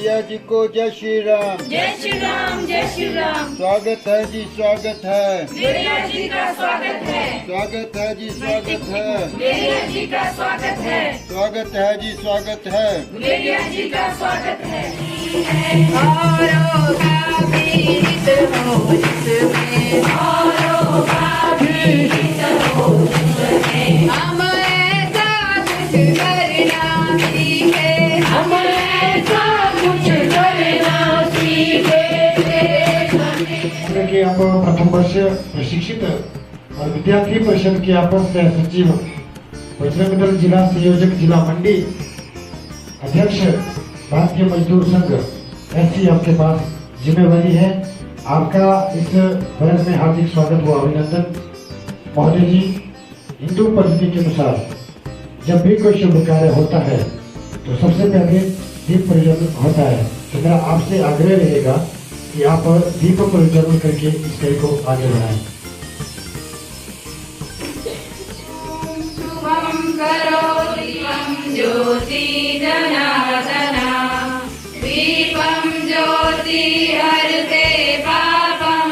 भैया जी को जय श्री राम। जय श्री राम, जय श्री राम। स्वागत है जी, स्वागत है। भैया जी का स्वागत है। स्वागत है जी, स्वागत है। भैया जी का स्वागत है। स्वागत है जी, स्वागत है। भैया जी का स्वागत है। औरों का भी हित हो इसमें, औरों का भी हित हो इसमें। हम ऐसा कुछ करना सीखे, हम ऐसा कुछ करना सीखे। कि आप प्रथम वर्ष प्रशिक्षित और विद्यार्थी परिषद के आपस सह सचिव, बजरंग दल जिला संयोजक, जिला मंडी अध्यक्ष, भारतीय मजदूर संघ, ऐसी आपके पास जिम्मेवारी है। आपका इस वर्ग में हार्दिक स्वागत व अभिनंदन। महोदय जी, हिंदू पद्धति के अनुसार जब भी कोई शुभ कार्य होता है तो सबसे पहले दीप प्रज्वलन होता है। तो मेरा आपसे आग्रह रहेगा कि आप दीप प्रज्वलन करके इस कार्य को आगे बढ़ाएं। शुभं करोति त्वं ज्योति जनार्दना, दीपं ज्योति हरते पापं,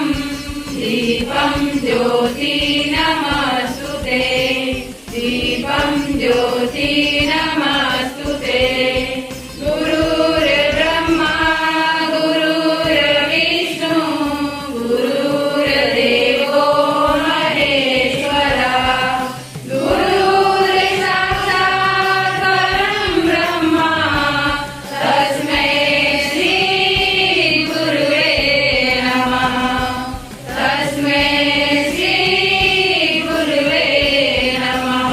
दीपं ज्योति नमस्तुते, दीपं ज्योति नमस्तुते। गुरुर्ब्रह्मा गुरुर्विष्णु गुरुर्देवो महेश्वरा, गुरुर्साक्षात् परं ब्रह्म तस्मै श्री गुरुवे नमः, तस्मै श्री गुरुवे नमः।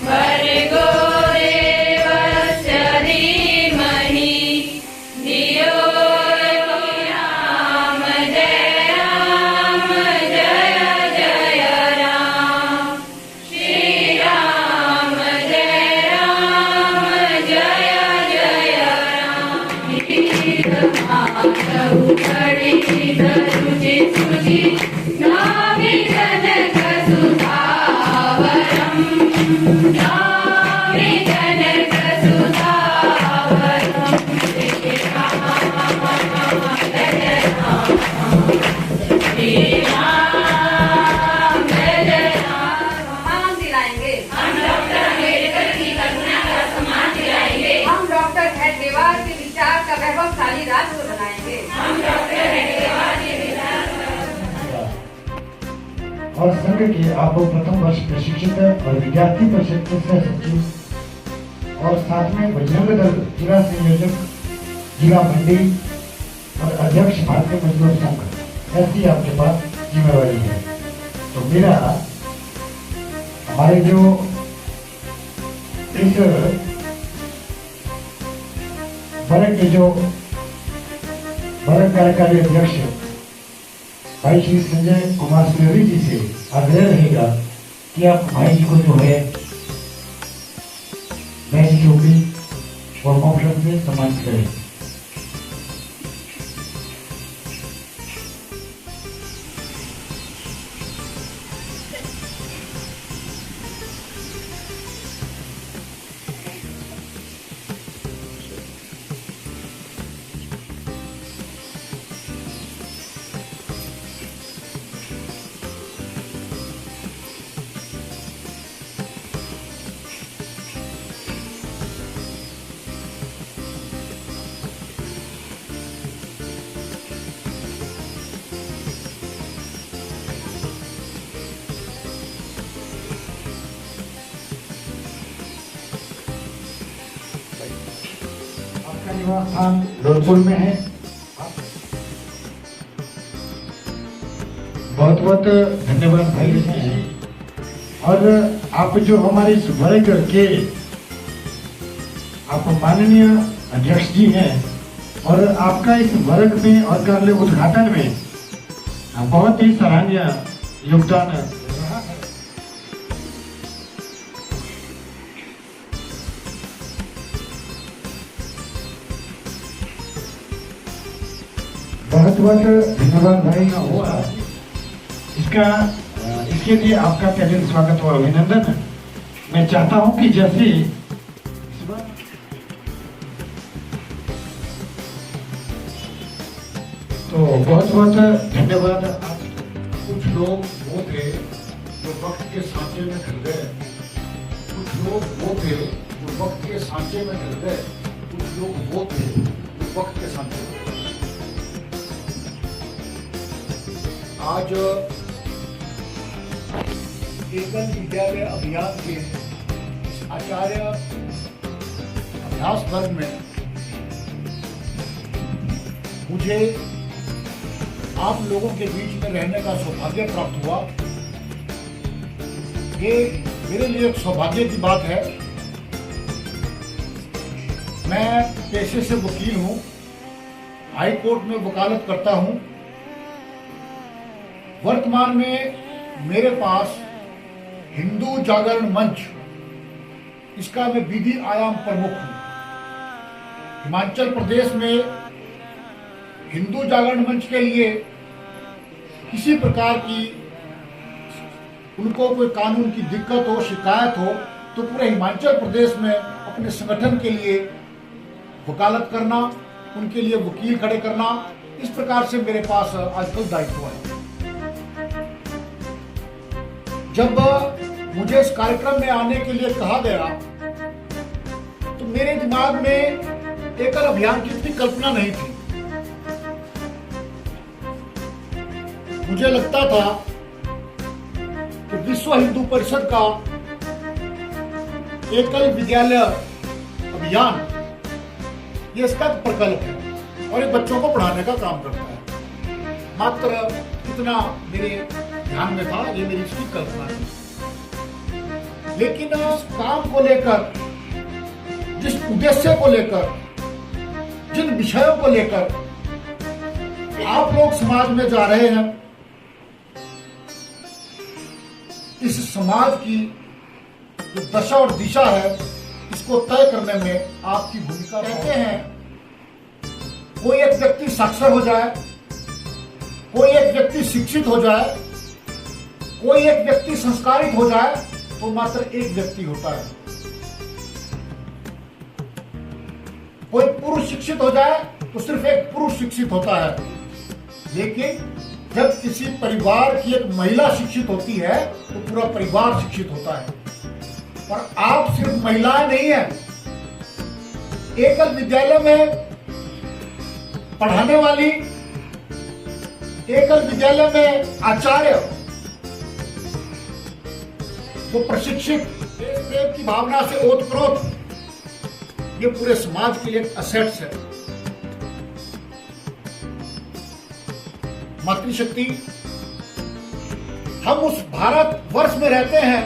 भर्गो देवस्य धीमहि धियो यो राम, जय राम, जय जय राम। श्री राम जय राम, जय जय राम। माधव खड़ी धरुजि सुजि नाभि जनक सुधावरम्, नाभि जनक सुधावरम्। श्री राम जय राम, श्री राम जय राम। सम्मान दिलाएंगे हम डॉक्टर अम्बेडकर की करुणा का सम्मान दिलाएंगे। हम डॉक्टर हेडगेवार के विचार का वैभवशाली राष्ट्र बनाएंगे। हम डॉक्टर हेडगेवार के विचार और संघ के आप प्रथम वर्ष प्रशिक्षित और विद्यार्थी परिषद के सह सचिव और साथ में बजरंग दल जिला संयोजक, जिला मंडी और अध्यक्ष, भारतीय मजदूर संघ, ऐसी आपके पास जिम्मेवारी है। तो मेरा हमारे जो इस वर्ग के जो वर्ग कार्यकारी अध्यक्ष भाई श्री संजय कुमार सुरेरी जी से आग्रह रहेगा कि आप भाई जी को जो है बैच चौकी और मौसम से सम्मानित करें। आपका निवास स्थान लोधपुर में है। बहुत बहुत धन्यवाद भाई जी। और आप जो हमारे इस वर्ग के आप माननीय अध्यक्ष जी हैं और आपका इस वर्ग में और कार्य उद्घाटन में बहुत ही सराहनीय योगदान रहा है। बहुत बहुत धन्यवाद भाई हुआ इसके लिए आपका पहले स्वागत और अभिनंदन। मैं चाहता हूं कि जैसे तो बहुत बहुत धन्यवाद। कुछ लोग वो थे जो वक्त के सांचे में ढल गए, कुछ लोग वो थे जो वक्त के सांचे में ढल गए, कुछ लोग वो थे जो वक्त के सांचे में ढल गए। आज एकल विद्यालय अभियान के आचार्य अभ्यास वर्ग में मुझे आप लोगों के बीच में रहने का सौभाग्य प्राप्त हुआ। ये मेरे लिए एक सौभाग्य की बात है। मैं पेशे से वकील हूं, हाई कोर्ट में वकालत करता हूं। वर्तमान में मेरे पास हिंदू जागरण मंच, इसका मैं विधि आयाम प्रमुख हूं। हिमाचल प्रदेश में हिंदू जागरण मंच के लिए किसी प्रकार की उनको कोई कानून की दिक्कत हो, शिकायत हो, तो पूरे हिमाचल प्रदेश में अपने संगठन के लिए वकालत करना, उनके लिए वकील खड़े करना, इस प्रकार से मेरे पास आजकल दायित्व है। जब मुझे इस कार्यक्रम में आने के लिए कहा गया तो मेरे दिमाग में एकल अभियान की इतनी कल्पना नहीं थी। मुझे लगता था कि विश्व हिंदू परिषद का एकल विद्यालय अभियान ये इसका प्रकल्प है और ये बच्चों को पढ़ाने का काम करता है। मात्र इतना मेरे ध्यान में था, ये मेरी इसकी कल्पना थी। लेकिन इस काम को लेकर, जिस उद्देश्य को लेकर, जिन विषयों को लेकर आप लोग समाज में जा रहे हैं, इस समाज की जो दशा और दिशा है, इसको तय करने में आपकी भूमिका। कहते हैं कोई एक व्यक्ति साक्षर हो जाए, कोई एक व्यक्ति शिक्षित हो जाए, कोई एक व्यक्ति संस्कारित हो जाए, तो मात्र एक व्यक्ति होता है। कोई पुरुष शिक्षित हो जाए तो सिर्फ एक पुरुष शिक्षित होता है। लेकिन जब किसी परिवार की एक महिला शिक्षित होती है तो पूरा परिवार शिक्षित होता है। और आप सिर्फ महिलाएं नहीं है, एकल विद्यालय में पढ़ाने वाली, एकल विद्यालय में आचार्य, वो प्रशिक्षित, देश प्रेम की भावना से ओतप्रोत, ये पूरे समाज के लिए असेट्स है। मातृशक्ति, हम उस भारत वर्ष में रहते हैं,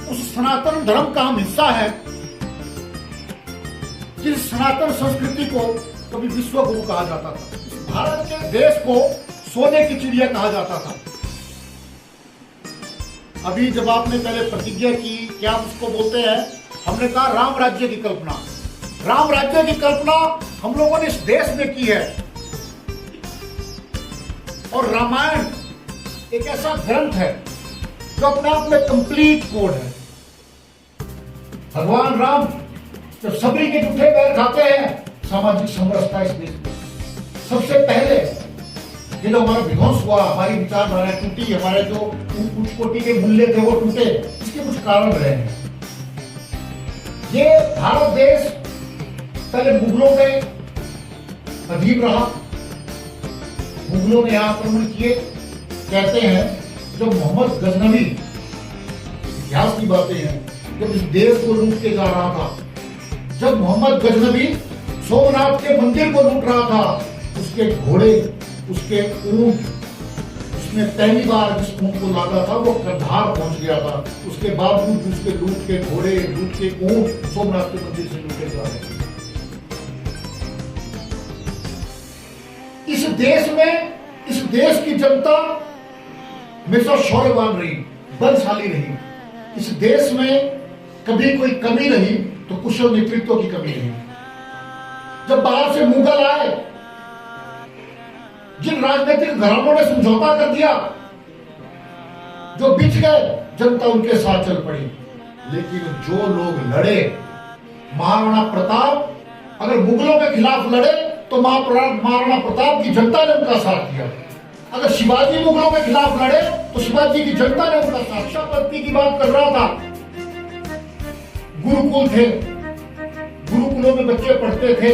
उस सनातन धर्म का हम हिस्सा है, जिस सनातन संस्कृति को कभी विश्व गुरु कहा जाता था। इस भारत के देश को सोने की चिड़िया कहा जाता था। अभी जब आपने पहले प्रतिज्ञा की, क्या आप उसको बोलते हैं, हमने कहा राम राज्य की कल्पना। राम राज्य की कल्पना हम लोगों ने इस देश में की है। और रामायण एक ऐसा ग्रंथ है जो अपने आप में कंप्लीट कोड है। भगवान राम जब सबरी के जूठे पैर खाते हैं, सामाजिक समरसता इस देश में सबसे पहले ये जो हमारा विध्वंस हुआ, हमारी विचारधारा टूटी, हमारे जो उच्च कोटि के मूल्य थे वो टूटे, इसके कुछ कारण रहे हैं। ये भारत देश पहले मुगलों के अधीन रहा। मुगलों ने यहाँ आक्रमण किए। कहते हैं जब मोहम्मद गजनवी, इतिहास की बातें हैं, जब इस देश को लूट के जा रहा था, जब मोहम्मद गजनवी सोमनाथ के मंदिर को लूट रहा था, उसके घोड़े, उसके ऊंट, उसने पहली बार जिस ऊंट को लादा था वो कंधार पहुंच गया था। उसके बावजूद उसके लूट के घोड़े, लूट के ऊंट सोमनाथ के मंदिर से लूटे जा रहे हैं। इस देश में, इस देश की जनता हमेशा शौर्यवान रही, बलशाली रही। इस देश में कभी कोई कमी रही तो कुशल नेतृत्व की कमी रही। जब बाहर से मुगल आए, जिन राजनीतिक घरानों ने समझौता कर दिया, जो बिछ गए, जनता उनके साथ चल पड़ी। लेकिन जो लोग लड़े, महाराणा प्रताप अगर मुगलों के खिलाफ लड़े तो महाराणा प्रताप की जनता ने उनका साथ दिया। अगर शिवाजी मुगलों के खिलाफ लड़े तो शिवाजी की जनता ने उनका साथ। शिक्षापति की बात कर रहा था, गुरुकुल थे, गुरुकुलों में बच्चे पढ़ते थे,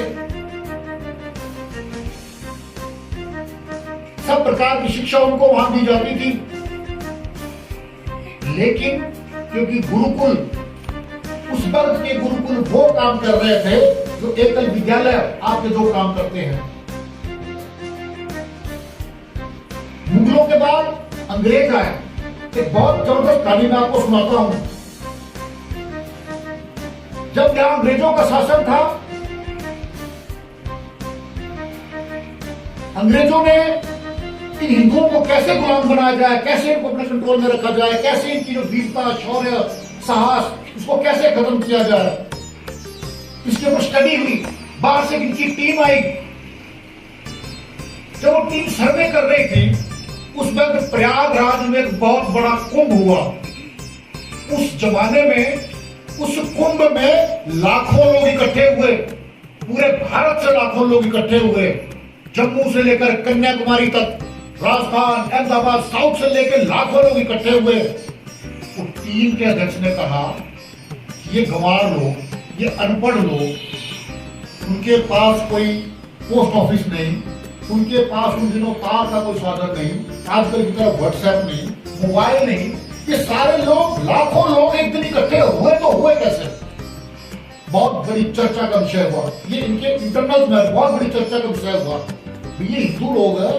सब प्रकार की शिक्षा उनको वहां दी जाती थी। लेकिन क्योंकि गुरुकुल, उस वर्ग के गुरुकुल वो काम कर रहे थे जो एकल विद्यालय आपके जो काम करते हैं। मुगलों के बाद अंग्रेज आए। एक बहुत जबरदस्त कहानी मैं आपको सुनाता हूं। जब यहां अंग्रेजों का शासन था, अंग्रेजों ने इन हिंदुओं को कैसे गुलाम बनाया जाए, कैसे इनको अपने कंट्रोल में रखा जाए, कैसे इनकी जो वीरता, शौर्य, साहस, उसको कैसे खत्म किया जाए, इसके ऊपर स्टडी हुई। बाहर से इनकी टीम आई। जब वो टीम सर्वे कर रही थी, उस वक्त प्रयागराज में एक बहुत बड़ा कुंभ हुआ। उस जमाने में उस कुंभ में लाखों लोग इकट्ठे हुए, पूरे भारत से लाखों लोग इकट्ठे हुए, जम्मू से लेकर कन्याकुमारी तक, राजस्थान, अहमदाबाद, साउथ से लेकर लाखों लोग इकट्ठे हुए। तो टीम के अध्यक्ष ने कहा कि ये गंवार लोग, ये अनपढ़ लोग, उनके पास कोई पोस्ट ऑफिस नहीं, उनके पास उन दिनों तार का कोई साधन नहीं, आजकल की तरह व्हाट्सएप नहीं, मोबाइल नहीं, ये सारे लोग, लाखों लोग एक दिन इकट्ठे हुए तो हुए कैसे? बहुत बड़ी चर्चा का विषय हुआ। ये इनके इंटरनल में बहुत बड़ी चर्चा का विषय हुआ। ये हिंदू लोग हैं,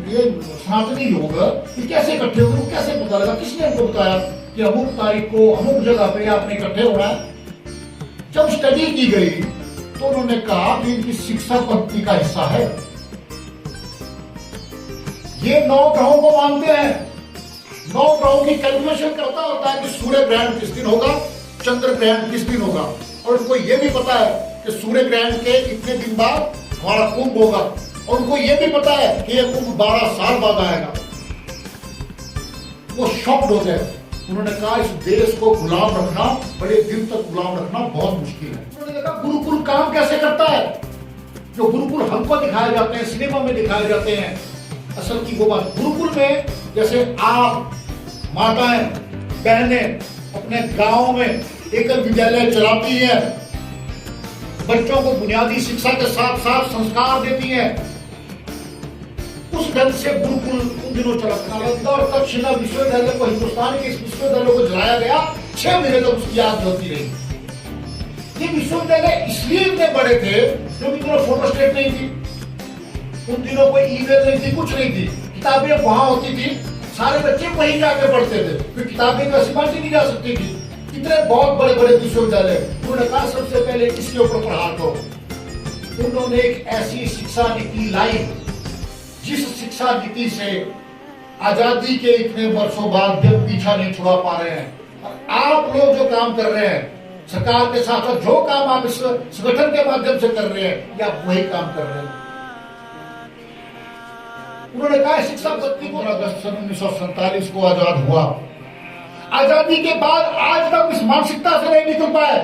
ये सनातनी लोग हैं, ये कैसे इकट्ठे हुए, कैसे पता लगा, किसने हमको बताया कि अमुक तारीख को अमुक जगह पे आपने इकट्ठे होना है? जब स्टडी की गई तो उन्होंने कहा कि इनकी शिक्षा पद्धति का हिस्सा है। ये 9 ग्रहों को मानते हैं, 9 ग्रहों की कैलकुलेशन करता होता है कि सूर्य ग्रहण किस दिन होगा, चंद्र ग्रहण किस दिन होगा, और उनको ये भी पता है कि सूर्य ग्रहण के इतने दिन बाद हमारा कुंभ होगा, और उनको ये भी पता है कि यह कुंभ 12 साल बाद आएगा। वो शॉक्ड हो गए। उन्होंने कहा इस देश को गुलाम रखना, बड़े दिन तक गुलाम रखना बहुत मुश्किल है। उन्होंने कहा गुरुकुल काम कैसे करता है? जो गुरुकुल हमको दिखाए जाते हैं, सिनेमा में दिखाए जाते हैं, असल की वो बात गुरुकुल में, जैसे आप माताएं, बहनें अपने गांव में एकल विद्यालय चलाती हैं, बच्चों को बुनियादी शिक्षा के साथ साथ संस्कार देती हैं, उस ढंग से गुरुकुल उन दिनों चला। नालंदा और तक्षशिला विश्वविद्यालय को, हिंदुस्तान के इस विश्वविद्यालय को जलाया गया, 6 महीने तक उसकी आग जलती रही। ये विश्वविद्यालय इसलिए इतने बड़े थे क्योंकि कोई फोटोस्टेट नहीं थी, उन दिनों कोई ईमेल नहीं थी, कुछ नहीं थी, किताबें वहां होती थी, सारे बच्चे वहीं जाके पढ़ते थे, फिर किताबें वैसी बांटी नहीं जा सकती थी। इतने बहुत बड़े बड़े विश्वविद्यालय। उन्होंने कहा सबसे पहले इसके ऊपर पढ़ा करो। उन्होंने एक ऐसी शिक्षा नीति लाई जिस शिक्षा नीति से आजादी के इतने वर्षों बाद जब पीछा नहीं छुड़ा पा रहे हैं। और आप लोग जो काम कर रहे हैं सरकार के साथ साथ, जो काम आप इस संगठन के माध्यम से कर रहे हैं, या वही काम कर रहे हैं। उन्होंने कहा शिक्षा पद्धति को अगस्त 1947 को आजाद हुआ। आजादी के बाद आज तक इस मानसिकता से नहीं निकल पाए।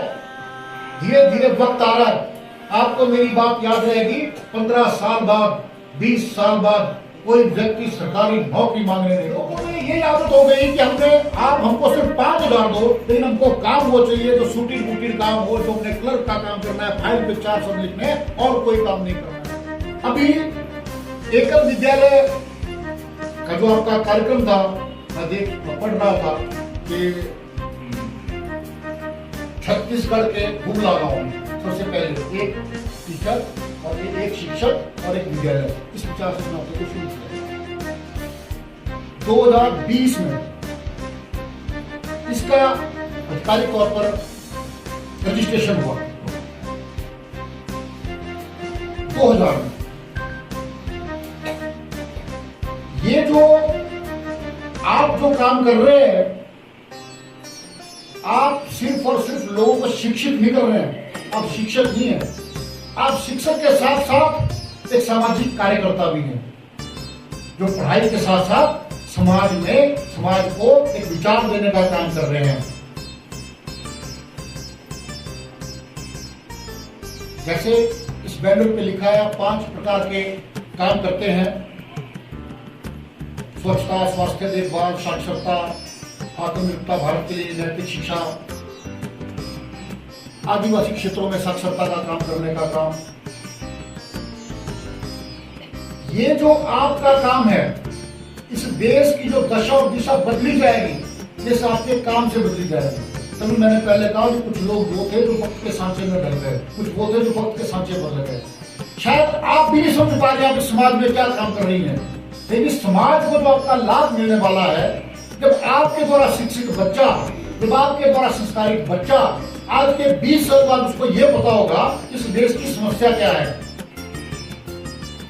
धीरे धीरे वक्त आ रहा है। आपको मेरी बात याद रहेगी, 15 साल बाद, 20 साल बाद कोई व्यक्ति सरकारी नौकरी मांगने नहीं। लोगों में ये आदत हो गई कि आप हमको सिर्फ 5,000 दो, लेकिन हमको काम वो चाहिए जो सूटीर बूटीर काम हो, जो हमने क्लर्क का काम करना है, फाइल पे 4 शब्द लिखने, और कोई काम नहीं करना। अभी एकल विद्यालय का जो आपका कार्यक्रम था, मैं पढ़ रहा था कि छत्तीसगढ़ के हुगला गांव में सबसे पहले एक टीचर और एक शिक्षक और एक विद्यालय, इस विचार से नाते को शुरू किया। 2020 में इसका आधिकारिक तौर पर रजिस्ट्रेशन हुआ। 2000 में ये जो आप आप जो काम कर रहे हैं, आप सिर्फ और सिर्फ लोगों को शिक्षित नहीं कर रहे हैं, आप शिक्षक नहीं हैं, आप शिक्षक के साथ साथ एक सामाजिक कार्यकर्ता भी हैं, जो पढ़ाई के साथ साथ समाज को एक विचार देने का काम कर रहे हैं। जैसे इस बैनर पे लिखा है, 5 प्रकार के काम करते हैं: स्वच्छता, स्वास्थ्य देखभाल, साक्षरता, आत्मनिर्भरता भारत के लिए नैतिक शिक्षा, आदिवासी क्षेत्रों में साक्षरता का काम करने का काम। ये जो आपका काम है, इस देश की जो दशा और दिशा बदली जाएगी, ये आपके काम से बदली जाएगी। तभी मैंने पहले कहा कि कुछ लोग वो थे जो वक्त के सांचे में ढल गए, कुछ वो थे जो वक्त के सांचे बदल गए। शायद आप भी नहीं समझ पा रहे आप समाज में क्या काम कर रही हैं, लेकिन समाज को जो आपका लाभ मिलने वाला है, जब आपके द्वारा शिक्षित बच्चा, जब आपके द्वारा संस्कारित बच्चा आज के 20 साल बाद उसको ये पता होगा इस देश की समस्या क्या है।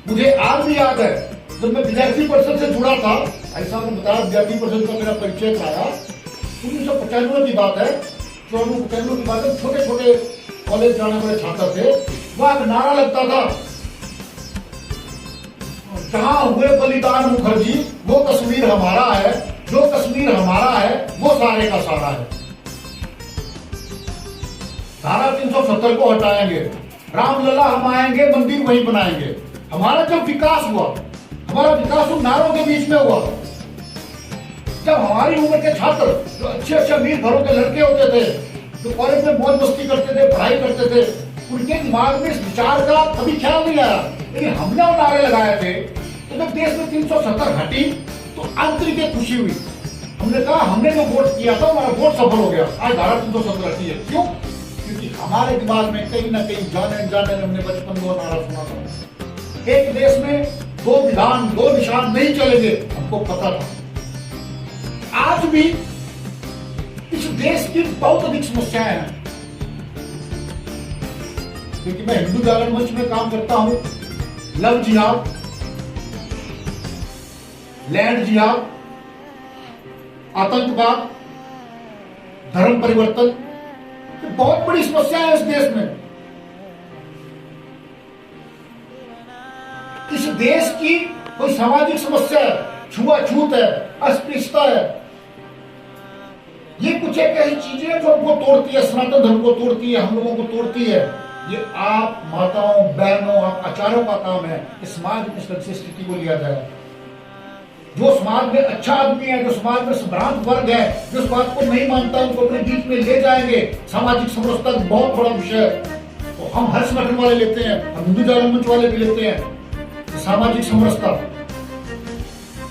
मुझे आज भी याद है, जब मैं विद्यार्थी परिषद से जुड़ा था, ऐसा मैंने बताया, विद्यार्थी परिषद का मेरा परिचय कराया, 1995 की बात है, 94-95 की बात है। छोटे छोटे कॉलेज जाने वाले छात्र थे, वहां एक नारा लगता था, जहां हुए बलिदान मुखर्जी वो कश्मीर हमारा है, जो कश्मीर हमारा है वो सारे का सारा है। धारा 370 को हटाएंगे, रामलला हम आएंगे, मंदिर वहीं बनाएंगे। हमारा जब विकास हुआ, हमारा विकास उन नारों के बीच में हुआ। जब हमारी उम्र के छात्र, जो अच्छे अच्छे अमीर घरों के लड़के होते थे, जो कॉलेज में मौज मस्ती करते थे, पढ़ाई करते थे, उनके दिमाग में इस विचार का कभी ख्याल नहीं आया। लेकिन हमने वो नारे लगाए थे, तो जब देश में 370 हटी तो आंतरिक एक खुशी हुई। हमने कहा हमने जो वोट किया था, हमारा वोट सफल हो गया, आज धारा 370 हटी है। क्यों? क्योंकि हमारे दिमाग में कहीं ना कहीं जाने जाने हमने बचपन में वो नारा सुना था, एक देश में 2 विधान 2 निशान नहीं चलेंगे, हमको पता था। आज भी इस देश की बहुत अधिक समस्याएं हैं, क्योंकि मैं हिंदू जागरण मंच में काम करता हूं। लव जिहाद, लैंड जिहाद, आतंकवाद, धर्म परिवर्तन, ये बहुत बड़ी समस्या है इस देश में। इस देश की कोई सामाजिक समस्या है, छुआछूत है, अस्पृश्यता है, ये कुछ एक ऐसी चीजें हैं जो हमको तोड़ती है, सनातन धर्म को तोड़ती है, हम लोगों को तोड़ती है। ये आप माताओं, बहनों, आप आचार्यों का काम है कि समाज में इस तरह से स्थिति को लिया जाए। जो समाज में अच्छा आदमी है, जो समाज में संभ्रांत वर्ग है, जो इस बात को नहीं मानता, उनको अपने बीच में ले जाएंगे। सामाजिक समरसता बहुत बड़ा विषय है, तो हम हर संगठन वाले लेते हैं, हम हिंदू जागरण मंच वाले भी लेते हैं। सामाजिक समरसता,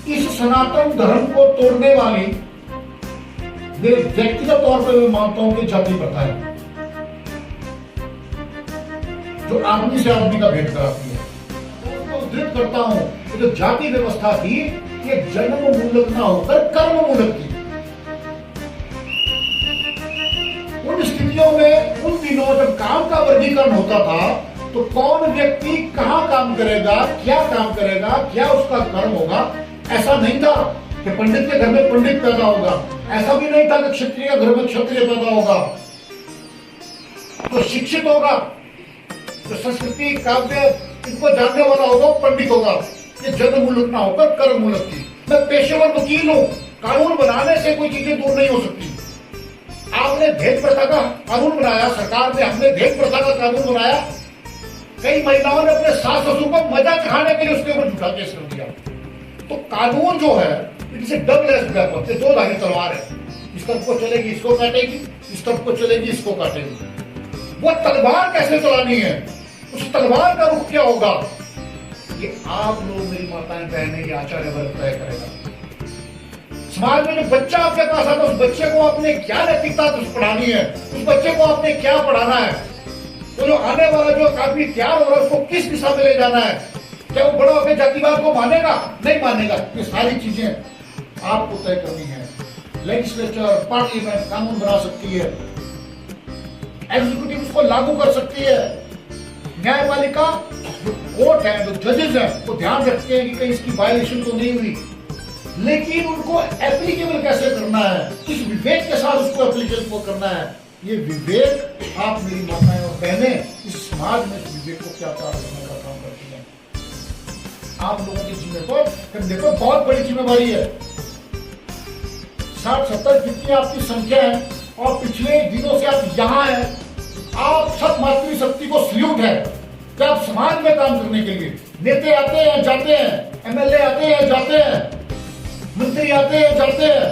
इस सनातन धर्म को तोड़ने वाली व्यक्तिगत तौर पर मैं मानता हूं कि जाति प्रथा है, जो आदमी से आदमी का भेद कराती है। तो उद्धृत करता हूं कि जो जाति व्यवस्था थी, ये जन्म मूलक ना होकर कर्म मूलक थी। उन स्थितियों में, उन दिनों जब काम का वर्गीकरण होता था, तो कौन व्यक्ति कहां काम करेगा, क्या काम करेगा, क्या उसका कर्म होगा, ऐसा नहीं था कि पंडित के घर में पंडित पैदा होगा, ऐसा भी नहीं था कि क्षत्रिय के घर में क्षत्रिय पैदा होगा। तो शिक्षित होगा, जो संस्कृति काव्य इनको जानने वाला होगा, पंडित होगा। ये जन्म मूलक ना होकर कर्म मूलक थी। मैं पेशेवर वकील हूं, कानून बनाने से कोई चीजें दूर नहीं हो सकती। आपने भेद प्रथा का कानून बनाया, सरकार ने, हमने भेद प्रथा का कानून बनाया। कई महिलाओं ने अपने सास ससुर को मजा चखाने के लिए उसके ऊपर झूठा केस कर दिया। तो कानून जो है, इसे डबल एज वेपन, ये 2 धारी तलवार है, इस तरफ को चलेगी इसको काटेगी, इस तरफ को चलेगी इसको काटेगी। वो तलवार कैसे चलानी है, उस तलवार का रुख क्या होगा, ये आप लोग, मेरी माताएं बहनें, ये आचार्य वर्ग तय करेगा। समाज में जो बच्चा आपके पास आता है, उस बच्चे को आपने क्या नैतिकता पढ़ानी है, उस बच्चे को आपने क्या पढ़ाना है, तो जो आने वाला जो आदमी तैयार हो रहा है, उसको किस दिशा में ले जाना है, क्या वो बड़ा होकर जातिवाद को मानेगा, नहीं मानेगा, ये सारी चीजें आपको तय करनी है। लेजिस्लेचर, पार्लियामेंट कानून बना सकती है, एग्जीक्यूटिव उसको लागू कर सकती है, न्यायपालिका जो कोर्ट है, जो जजेस हैं, वो ध्यान रखते हैं कि कहीं इसकी वायलेशन तो नहीं हुई। लेकिन उनको एप्लीकेबल कैसे करना है, किस विवेक के साथ उसको एप्लीकेशन को करना है, ये विवेक आप मेरी माताएं और बहनें इस समाज में इस विवेक को क्या प्राप्त करने का काम करती हैं। आप लोगों के जिम्मे पर कंधे पर बहुत बड़ी जिम्मेवारी है। 60-70 जितनी आपकी संख्या है और पिछले दिनों से आप यहाँ हैं, आप सब मातृशक्ति को सल्यूट है कि आप समाज में काम करने के लिए नेता आते हैं जाते हैं, एमएलए आते हैं जाते हैं, मंत्री आते हैं जाते हैं,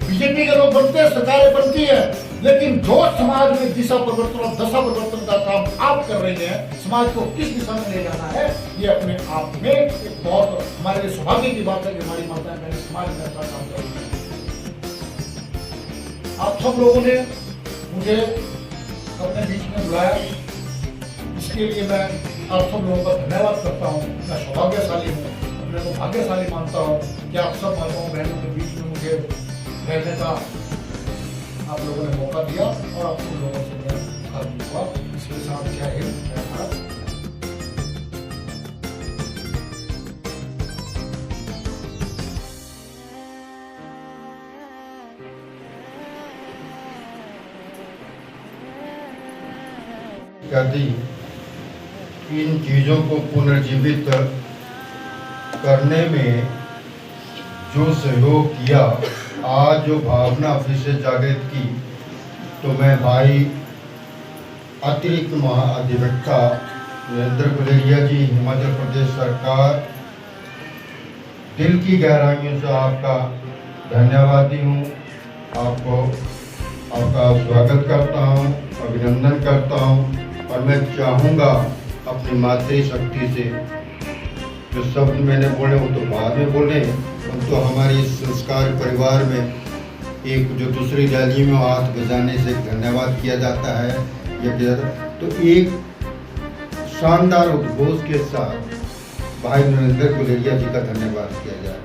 बीजेपी के लोग बनते हैं, सरकारें बनती है, लेकिन जो समाज में दिशा परिवर्तन और दशा परिवर्तन का काम आप कर रहे हैं, समाज को किस दिशा में ले जाना है, ये अपने आप में एक बहुत हमारे लिए सौभाग्य की बात है कि हमारी माताएं बहनें समाज में ऐसा काम कर रही हैं। आप सब लोगों ने मुझे अपने बीच में बुलाया, इसके लिए मैं आप सब लोगों का धन्यवाद करता हूँ। मैं सौभाग्यशाली हूँ, अपने को भाग्यशाली मानता हूँ कि आप सब माताओं बहनों के बीच में मुझे रहने का आप लोगों ने मौका दिया और आप सब लोगों से मैं हाथ हुआ। इसके साथ जय हिंद, जय भारत। यदि इन चीज़ों को पुनर्जीवित करने में जो सहयोग किया, आज जो भावना फिर से जागृत की, तो मैं भाई अतिरिक्त महाअधिवक्ता नरेंद्र गुलेरिया जी, हिमाचल प्रदेश सरकार, दिल की गहराइयों से आपका धन्यवादी हूँ। आपका स्वागत करता हूँ, अभिनंदन करता हूँ। और मैं चाहूँगा अपनी मातृशक्ति से जो शब्द मैंने बोले वो तो बाद में बोले, तो हमारे इस संस्कार परिवार में एक जो दूसरी रैली में हाथ बजाने से धन्यवाद किया जाता है, या किया जाता, तो एक शानदार उद्घोष के साथ भाई नरेंद्र गुलेरिया जी का धन्यवाद किया जाए।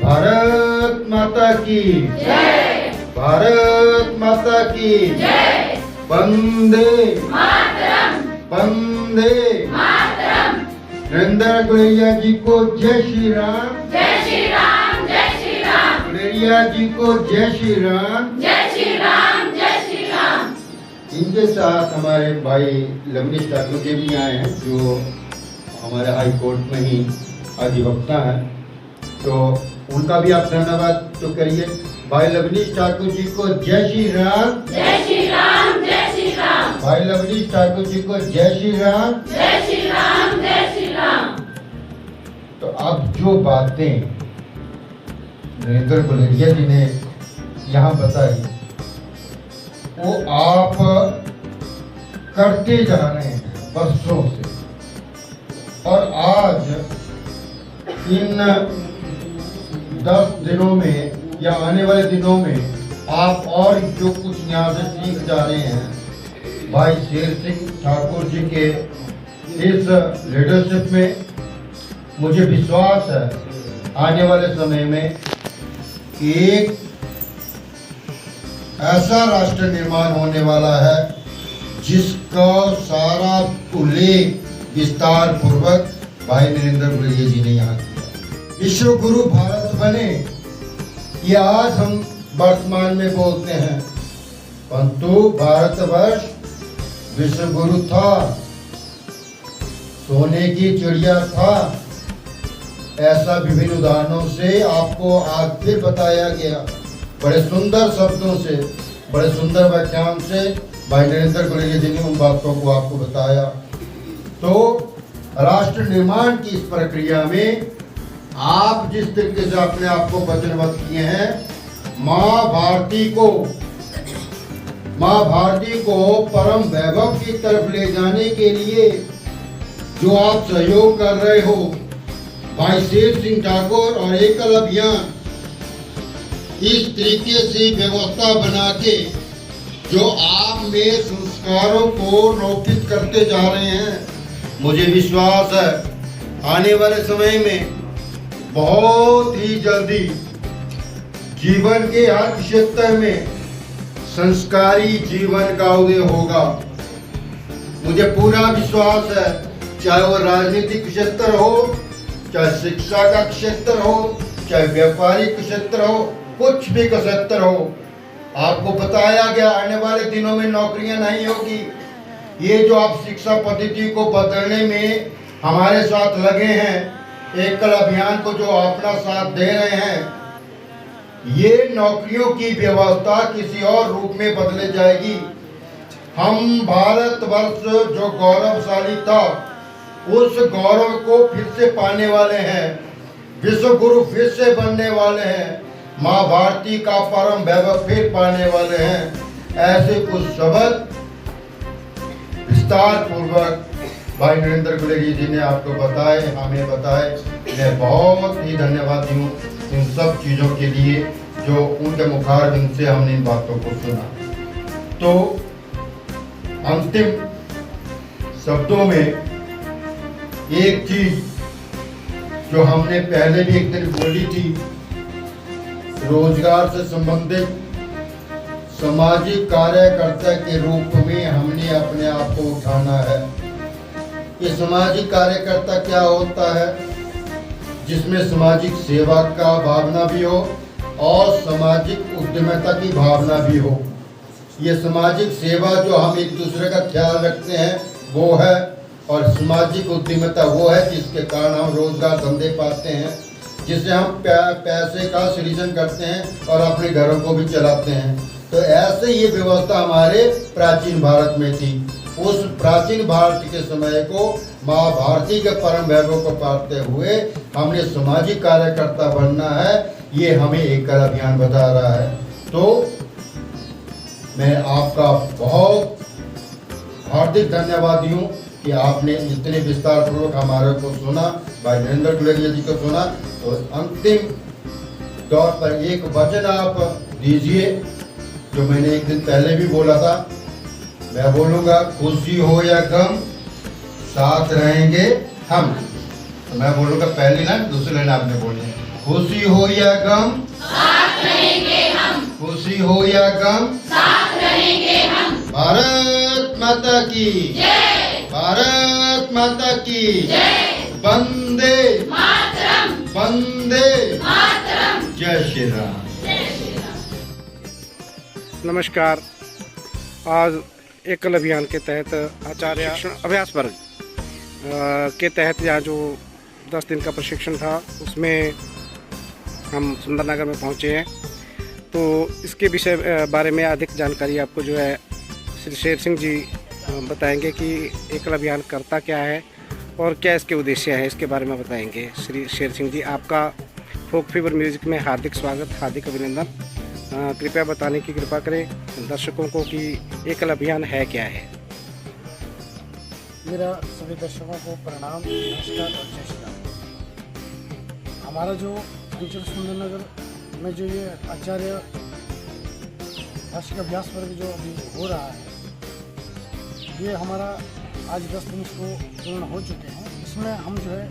भारत माता की जय, भारत माता की जय, वंदे मातरम, वंदे मातरम। नरेंद्र गुलेरिया जी को जय श्री राम, जय श्री राम, जय श्री राम। गुलेरिया जी को जय श्री राम, जय श्री राम, जय श्री राम। इनके साथ हमारे भाई लवनीश ठाकुर जी भी आए हैं, जो हमारे हाई कोर्ट में ही अधिवक्ता हैं, तो उनका भी आप धन्यवाद तो करिए। भाई लवनीश ठाकुर जी को जय श्री राम, जय श्री राम, जय श्री राम। भाई लवनीश ठाकुर जी को जय श्री राम, जय श्री राम, जय श्री राम। तो अब जो बातें नरेंद्र गुलेरिया जी ने यहाँ बताई, वो आप करते जा रहे हैं वर्षों से, और आज इन 10 दिनों में या आने वाले दिनों में आप और जो कुछ यहाँ से सीख जा रहे हैं, भाई शेर सिंह ठाकुर जी के इस लीडरशिप में, मुझे विश्वास है आने वाले समय में एक ऐसा राष्ट्र निर्माण होने वाला है जिसका सारा उल्लेख विस्तार पूर्वक भाई नरेंद्र गुलेरिया जी ने यहाँ किया। विश्व गुरु भारत बने, ये आज हम वर्तमान में बोलते हैं, परंतु भारतवर्ष विश्व गुरु था, सोने की चिड़िया था। ऐसा विभिन्न उदाहरणों से आपको आज फिर बताया गया, बड़े सुंदर शब्दों से, बड़े सुंदर व्याख्यान से भाई नरेंद्र गुलेरिया जी ने उन बातों को आपको बताया। तो राष्ट्र निर्माण की इस प्रक्रिया में आप जिस तरीके से अपने आप को वचनबद्ध किए हैं, माँ भारती को परम वैभव की तरफ ले जाने के लिए जो आप सहयोग कर रहे हो, भाई शेर सिंह ठाकुर और एकल अभियान इस तरीके से व्यवस्था बना के जो आप में संस्कारों को रोपित करते जा रहे हैं, मुझे विश्वास है आने वाले समय में बहुत ही जल्दी जीवन के हर क्षेत्र में संस्कारी जीवन का उदय होगा। मुझे पूरा विश्वास है, चाहे वो राजनीतिक क्षेत्र हो, चाहे शिक्षा का क्षेत्र हो, चाहे व्यापारिक क्षेत्र हो, कुछ भी का क्षेत्र हो। आपको बताया गया आने वाले दिनों में नौकरियां नहीं होगी। ये जो आप शिक्षा पद्धति को बदलने में हमारे साथ लगे हैं, एकल अभियान को जो अपना साथ दे रहे हैं, ये नौकरियों की व्यवस्था किसी और रूप में बदले जाएगी। हम भारतवर्ष जो गौरवशाली था, उस गौरव को फिर से पाने वाले हैं। विश्व गुरु फिर से बनने वाले हैं। माँ भारती का परम वैभव फिर पाने वाले हैं। ऐसे कुछ शब्द विस्तार पूर्वक भाई नरेंद्र गुलेरिया जी ने आपको बताए, हमें बताए। मैं बहुत ही धन्यवादी हूँ इन सब चीज़ों के लिए जो उनके मुखारबिंद से हमने इन बातों को सुना। तो अंतिम शब्दों में एक चीज जो हमने पहले भी एक दिन बोली थी, रोजगार से संबंधित सामाजिक कार्यकर्ता के रूप में हमने अपने आप को उठाना है। ये सामाजिक कार्यकर्ता क्या होता है? जिसमें सामाजिक सेवा का भावना भी हो और सामाजिक उद्यमिता की भावना भी हो। ये सामाजिक सेवा जो हम एक दूसरे का ख्याल रखते हैं वो है, और सामाजिक उद्यमिता वो है जिसके कारण हम रोजगार धंधे पाते हैं, जिससे हम पैसे का सृजन करते हैं और अपने घरों को भी चलाते हैं। तो ऐसे ये व्यवस्था हमारे प्राचीन भारत में थी। उस प्राचीन भारत के समय को माँ भारती के परम वैभव को पाते हुए हमने सामाजिक कार्यकर्ता बनना है। ये हमें एकल अभियान बता रहा है। तो मैं आपका बहुत हार्दिक धन्यवादी हूँ कि आपने इतने विस्तार पूर्वक हमारे को सुना, भाई नरेंद्र गुलेरिया जी को सुना। तो अंतिम तौर पर एक वचन आप दीजिए जो मैंने एक दिन पहले भी बोला था। मैं बोलूँगा, खुशी हो या गम साथ रहेंगे हम। तो मैं बोलूँगा पहली लाइन, दूसरी लाइन आपने बोली है। खुशी हो या गम साथ रहेंगे हम, खुशी हो या गम साथ रहेंगे हम। भारत माता की जय, भारत माता की जय, वंदे मातरम, वंदे मातरम। जय श्री राम। जय श्री राम। नमस्कार। आज एकल अभियान के तहत आचार्य अभ्यास वर्ग के तहत यहाँ जो 10 दिन का प्रशिक्षण था, उसमें हम सुंदरनगर में पहुँचे हैं। तो इसके विषय बारे में अधिक जानकारी आपको जो है श्री शेर सिंह जी बताएंगे कि एकल अभियान करता क्या है और क्या इसके उद्देश्य है, इसके बारे में बताएंगे। श्री शेर सिंह जी, आपका फोक फीवर म्यूजिक में हार्दिक स्वागत, हार्दिक अभिनंदन। कृपया बताने की कृपा करें दर्शकों को कि एकल अभियान है क्या है। मेरा सभी दर्शकों को प्रणाम, नमस्कार और जय श्री राम। हमारा जो अंचल सुंदरनगर में जो ये आचार्य वार्षिक अभ्यास वर्ग जो अभी हो रहा है, ये हमारा आज 10 दिन को पूर्ण हो चुके हैं। इसमें हम जो है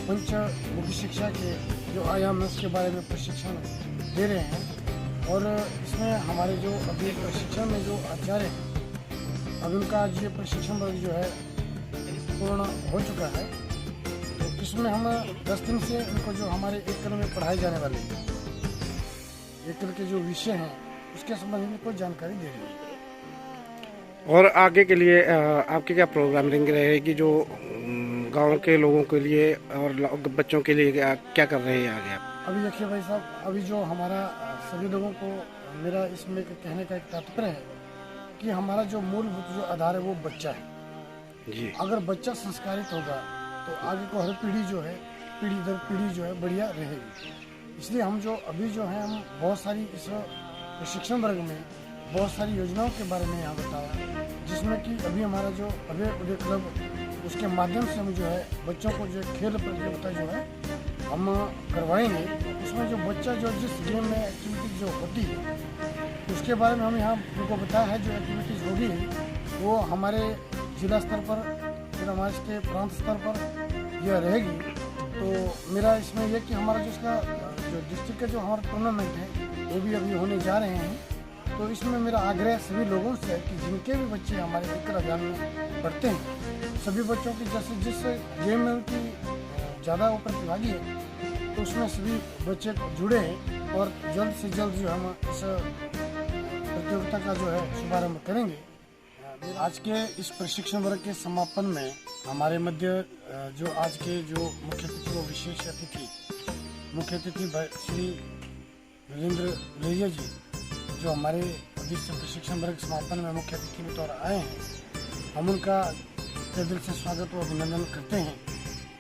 पंचमुखी शिक्षा के जो आयाम है उसके बारे में प्रशिक्षण दे रहे हैं। और इसमें हमारे जो अभी प्रशिक्षण में जो आचार्य हैं, अब उनका आज ये प्रशिक्षण वर्ग जो है पूर्ण हो चुका है। तो इसमें हम 10 दिन से उनको जो हमारे एकल में पढ़ाए जाने वाले एकल के जो विषय हैं उसके संबंध में कोई जानकारी दे रही है। और आगे के लिए आपकी क्या प्रोग्रामिंग रहेगी, जो गांव के लोगों के लिए और बच्चों के लिए क्या कर रहे हैं आगे आप? अभी देखिए भाई साहब, अभी जो हमारा सभी लोगों को मेरा इसमें कहने का एक तात्पर्य है कि हमारा जो मूलभूत जो आधार है वो बच्चा है जी। अगर बच्चा संस्कारित होगा तो आगे को हर पीढ़ी जो है, पीढ़ी दर पीढ़ी जो है बढ़िया रहेगी। इसलिए हम जो अभी जो है हम बहुत सारी इस प्रशिक्षण वर्ग में बहुत सारी योजनाओं के बारे में यहाँ बताया, जिसमें कि अभी हमारा जो अभय उदय क्लब उसके माध्यम से हम जो है बच्चों को जो खेल प्रतियोगिता जो है हम करवाएंगे। उसमें जो बच्चा जो जिस गेम में एक्टिविटीज जो होती है उसके बारे में हम यहाँ उनको बताया है। जो एक्टिविटीज़ होगी वो हमारे जिला स्तर पर, फिर हमारे इसके प्रांत स्तर पर यह रहेगी। तो मेरा इसमें यह कि हमारा जो इसका जो डिस्ट्रिक्ट का जो हमारा टूर्नामेंट है वो भी अभी होने जा रहे हैं। तो इसमें मेरा आग्रह सभी लोगों से है कि जिनके भी बच्चे हमारे एकल अभियान में पढ़ते हैं, सभी बच्चों की जैसे जिस गेम में उनकी ज़्यादा वो प्रतिभागी है, तो उसमें सभी बच्चे जुड़े हैं और जल्द से जल्द जो हम इस प्रतियोगिता का जो है शुभारंभ करेंगे। आज के इस प्रशिक्षण वर्ग के समापन में हमारे मध्य जो आज के जो मुख्य अतिथि व विशेष अतिथि मुख्य अतिथि श्री वीरेंद्र गुलेरिया जी, जो हमारे इस प्रशिक्षण वर्ग समापन में मुख्य अतिथि के तौर आए हैं, हम उनका तहे दिल से स्वागत व अभिनंदन करते हैं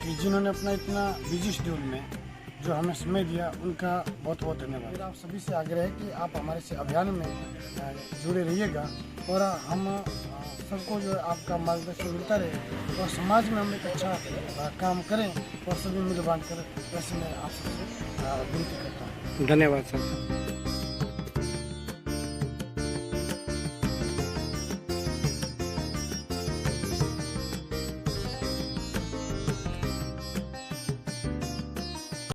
कि जिन्होंने अपना इतना बिजी शेड्यूल में जो हमें समय दिया, उनका बहुत बहुत धन्यवाद। मेरा आप सभी से आग्रह है कि आप हमारे से अभियान में जुड़े रहिएगा और हम सबको जो है आपका मार्गदर्शन मिलता रहे और समाज में हम एक अच्छा काम करें और सभी मिल बांट कर, वैसे मैं आप सबसे विनती करता हूँ। धन्यवाद सर।